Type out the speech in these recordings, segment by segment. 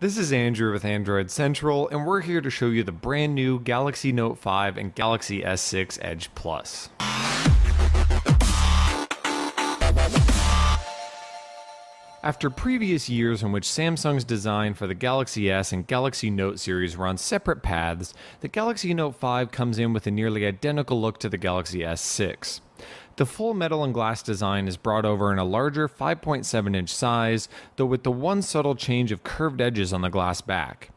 This is Andrew with Android Central, and we're here to show you the brand new Galaxy Note 5 and Galaxy S6 Edge Plus. After previous years in which Samsung's design for the Galaxy S and Galaxy Note series were on separate paths, the Galaxy Note 5 comes in with a nearly identical look to the Galaxy S6. The full metal and glass design is brought over in a larger 5.7-inch size, though with the one subtle change of curved edges on the glass back.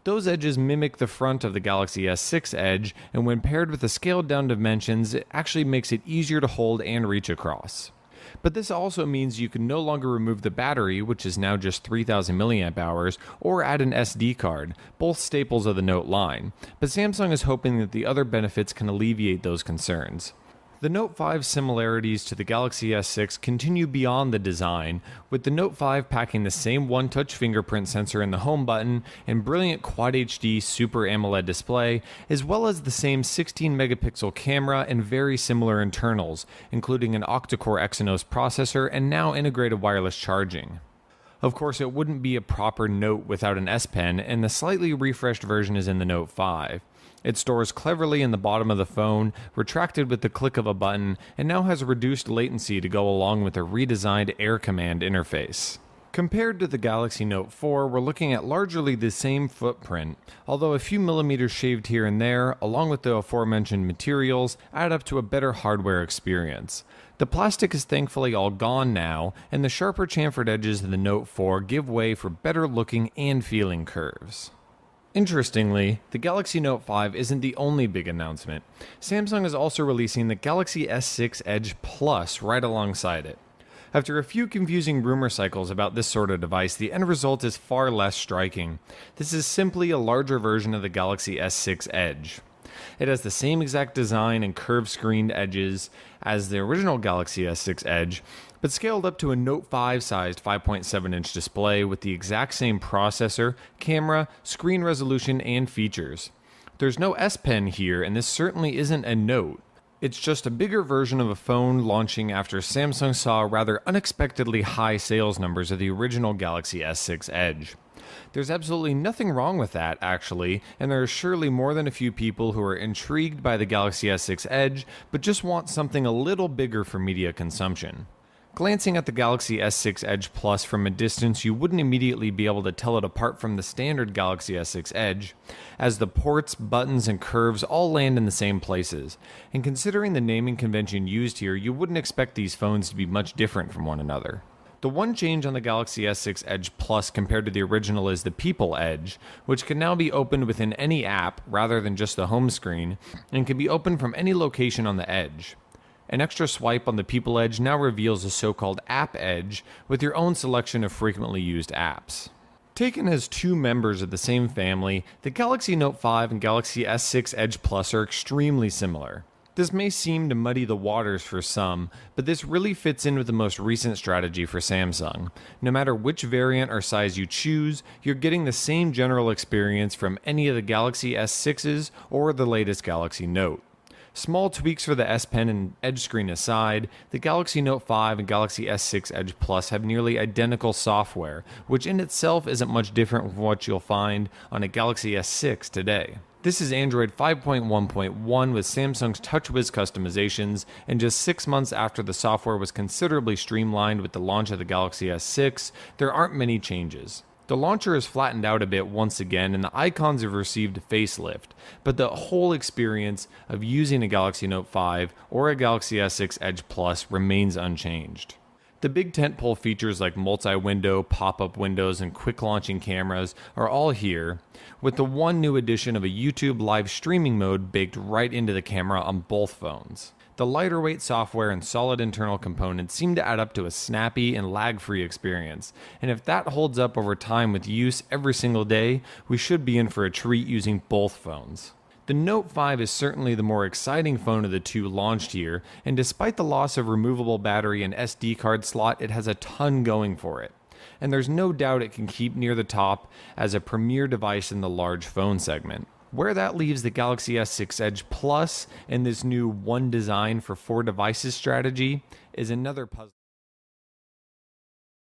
Those edges mimic the front of the Galaxy S6 Edge, and when paired with the scaled-down dimensions, it actually makes it easier to hold and reach across. But this also means you can no longer remove the battery, which is now just 3000 mAh, or add an SD card, both staples of the Note line, but Samsung is hoping that the other benefits can alleviate those concerns. The Note 5's similarities to the Galaxy S6 continue beyond the design, with the Note 5 packing the same one-touch fingerprint sensor in the home button and brilliant Quad HD Super AMOLED display, as well as the same 16-megapixel camera and very similar internals, including an octa-core Exynos processor and now integrated wireless charging. Of course, it wouldn't be a proper Note without an S Pen, and the slightly refreshed version is in the Note 5. It stores cleverly in the bottom of the phone, retracted with the click of a button, and now has reduced latency to go along with a redesigned Air Command interface. Compared to the Galaxy Note 4, we're looking at largely the same footprint, although a few millimeters shaved here and there, along with the aforementioned materials, add up to a better hardware experience. The plastic is thankfully all gone now, and the sharper chamfered edges of the Note 4 give way for better looking and feeling curves. Interestingly, the Galaxy Note 5 isn't the only big announcement. Samsung is also releasing the Galaxy S6 Edge Plus right alongside it. After a few confusing rumor cycles about this sort of device, the end result is far less striking. This is simply a larger version of the Galaxy S6 Edge. It has the same exact design and curved screened edges as the original Galaxy S6 Edge, but scaled up to a Note 5-sized 5.7-inch display with the exact same processor, camera, screen resolution, and features. There's no S Pen here, and this certainly isn't a Note. It's just a bigger version of a phone launching after Samsung saw rather unexpectedly high sales numbers of the original Galaxy S6 Edge. There's absolutely nothing wrong with that, actually, and there are surely more than a few people who are intrigued by the Galaxy S6 Edge, but just want something a little bigger for media consumption. Glancing at the Galaxy S6 Edge Plus from a distance, you wouldn't immediately be able to tell it apart from the standard Galaxy S6 Edge, as the ports, buttons, and curves all land in the same places. And considering the naming convention used here, you wouldn't expect these phones to be much different from one another. The one change on the Galaxy S6 Edge Plus compared to the original is the People Edge, which can now be opened within any app rather than just the home screen, and can be opened from any location on the Edge. An extra swipe on the People Edge now reveals a so-called App Edge with your own selection of frequently used apps. Taken as two members of the same family, the Galaxy Note 5 and Galaxy S6 Edge Plus are extremely similar. This may seem to muddy the waters for some, but this really fits in with the most recent strategy for Samsung. No matter which variant or size you choose, you're getting the same general experience from any of the Galaxy S6s or the latest Galaxy Note. Small tweaks for the S Pen and Edge screen aside, the Galaxy Note 5 and Galaxy S6 Edge Plus have nearly identical software, which in itself isn't much different from what you'll find on a Galaxy S6 today. This is Android 5.1.1 with Samsung's TouchWiz customizations, and just 6 months after the software was considerably streamlined with the launch of the Galaxy S6, there aren't many changes. The launcher is flattened out a bit once again, and the icons have received a facelift, but the whole experience of using a Galaxy Note 5 or a Galaxy S6 Edge Plus remains unchanged. The big tentpole features like multi-window, pop-up windows, and quick-launching cameras are all here, with the one new addition of a YouTube live streaming mode baked right into the camera on both phones. The lighter weight software and solid internal components seem to add up to a snappy and lag-free experience, and if that holds up over time with use every single day, we should be in for a treat using both phones. The Note 5 is certainly the more exciting phone of the two launched here, and despite the loss of removable battery and SD card slot, it has a ton going for it. And there's no doubt it can keep near the top as a premier device in the large phone segment. Where that leaves the Galaxy S6 Edge Plus and this new one design for four devices strategy is another puzzle.